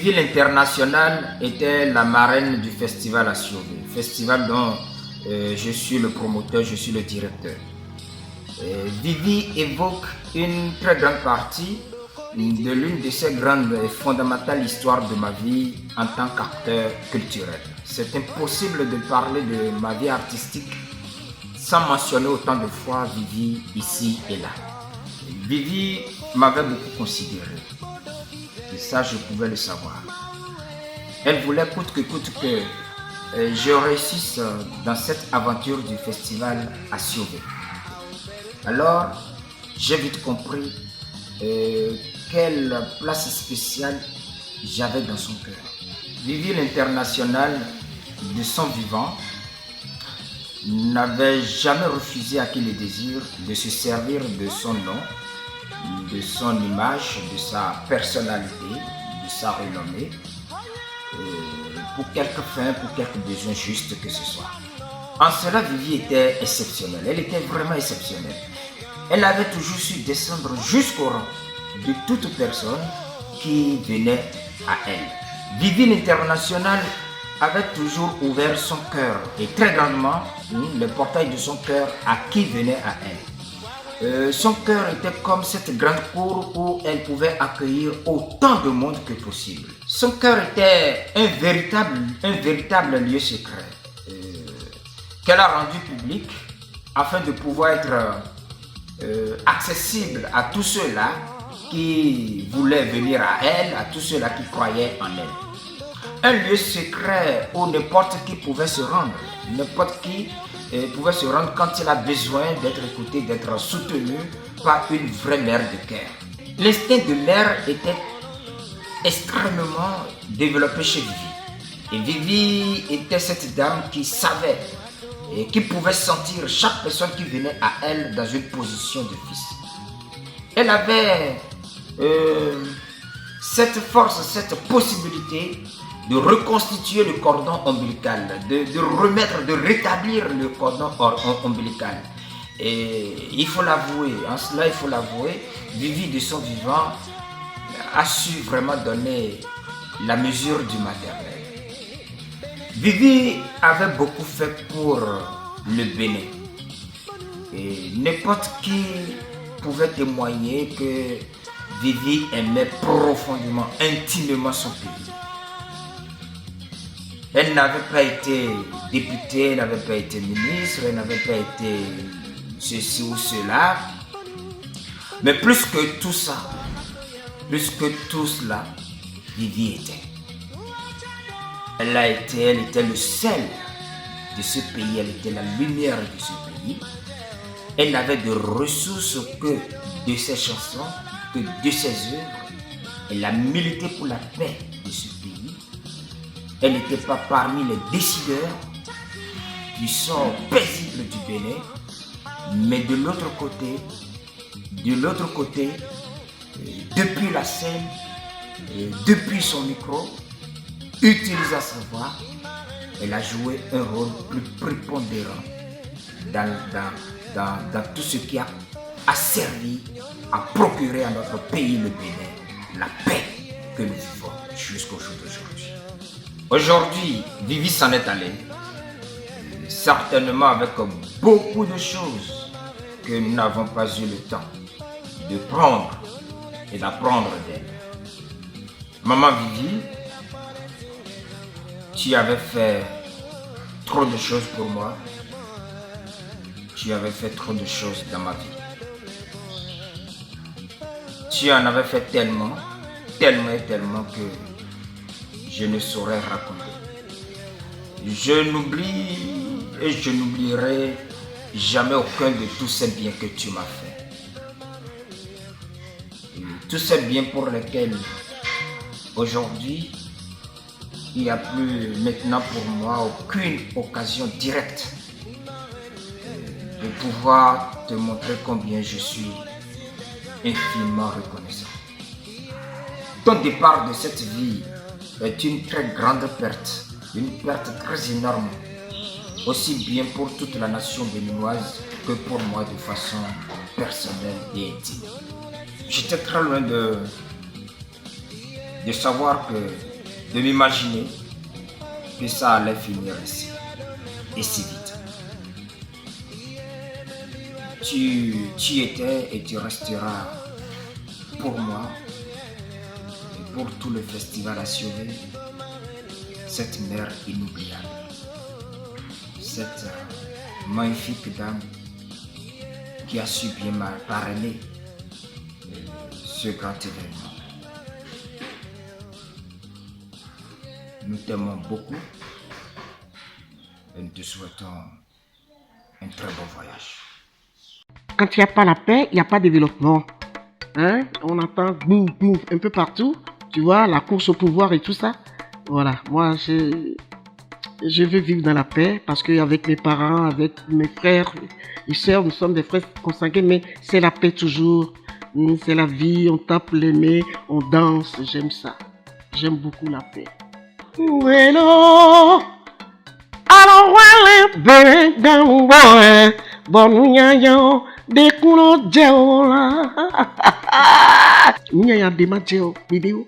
Vivi l'International était la marraine du festival à Siové, festival dont je suis le promoteur, je suis le directeur. Vivi évoque une très grande partie de l'une de ces grandes et fondamentales histoires de ma vie en tant qu'acteur culturel. C'est impossible de parler de ma vie artistique sans mentionner autant de fois Vivi ici et là. Vivi m'avait beaucoup considéré. Et ça, je pouvais le savoir. Elle voulait coûte que je réussisse dans cette aventure du festival à Siové. Alors, j'ai vite compris quelle place spéciale j'avais dans son cœur. Vivi l'International de son vivant n'avait jamais refusé à qui le désir de se servir de son nom, de son image, de sa personnalité, de sa renommée, pour quelques fins, pour quelques besoins justes que ce soit. En cela, Vivi était exceptionnelle, elle était vraiment exceptionnelle. Elle avait toujours su descendre jusqu'au rang de toute personne qui venait à elle. Vivi l'International avait toujours ouvert son cœur et très grandement le portail de son cœur à qui venait à elle. Son cœur était comme cette grande cour où elle pouvait accueillir autant de monde que possible. Son cœur était un véritable lieu secret qu'elle a rendu public afin de pouvoir être accessible à tous ceux-là qui voulaient venir à elle, à tous ceux-là qui croyaient en elle. Un lieu secret où n'importe qui pouvait se rendre. N'importe qui pouvait se rendre quand il a besoin d'être écouté, d'être soutenu par une vraie mère de cœur. L'instinct de mère était extrêmement développé chez Vivi. Et Vivi était cette dame qui savait et qui pouvait sentir chaque personne qui venait à elle dans une position de fils. Elle avait cette force, cette possibilité de reconstituer le cordon ombilical, de remettre, de rétablir le cordon ombilical. Et il faut l'avouer, en cela il faut l'avouer, Vivi de son vivant a su vraiment donner la mesure du maternel. Vivi avait beaucoup fait pour le Bénin. Et n'importe qui pouvait témoigner que Vivi aimait profondément, intimement son pays. Elle n'avait pas été députée, elle n'avait pas été ministre, elle n'avait pas été ceci ou cela. Mais plus que tout ça, plus que tout cela, Vivi était. Elle était le sel de ce pays, elle était la lumière de ce pays. Elle n'avait de ressources que de ses chansons, que de ses œuvres. Elle a milité pour la paix de ce pays. Elle n'était pas parmi les décideurs du sort paisible du Bénin, mais de l'autre côté, depuis la scène, depuis son micro, utilisant sa voix, elle a joué un rôle plus prépondérant dans tout ce qui a servi à procurer à notre pays, le Bénin, la paix que nous vivons jusqu'au jour d'aujourd'hui. Aujourd'hui, Vivi s'en est allée, certainement avec beaucoup de choses que nous n'avons pas eu le temps de prendre et d'apprendre d'elle. Maman Vivi, tu avais fait trop de choses pour moi. Tu avais fait trop de choses dans ma vie. Tu en avais fait tellement que je ne saurais raconter. Je n'oublie et je n'oublierai jamais aucun de tous ces biens que tu m'as fait. Tous ces biens pour lesquels aujourd'hui, il n'y a plus maintenant pour moi aucune occasion directe de pouvoir te montrer combien je suis infiniment reconnaissant. Ton départ de cette vie est une très grande perte, une perte très énorme, aussi bien pour toute la nation béninoise que pour moi de façon personnelle et intime. J'étais très loin de savoir que de m'imaginer que ça allait finir ici, et si vite. Tu étais et tu resteras pour moi et pour tout le festival à sauver cette mère inoubliable, cette magnifique dame qui a su bien parrainer ce grand événement. Nous t'aimons beaucoup et nous te souhaitons un très bon voyage. Quand il n'y a pas la paix, il n'y a pas de développement. Hein? On entend boum, boum, un peu partout. Tu vois, la course au pouvoir et tout ça. Voilà, moi, je veux vivre dans la paix parce qu'avec mes parents, avec mes frères et sœurs, nous sommes des frères consanguins, mais c'est la paix toujours. C'est la vie, on tape les mains, on danse, j'aime ça. J'aime beaucoup la paix. Hello, alors voilà, ben dans bon nyayo de kuno jeola. Nyaya de ma jeo video.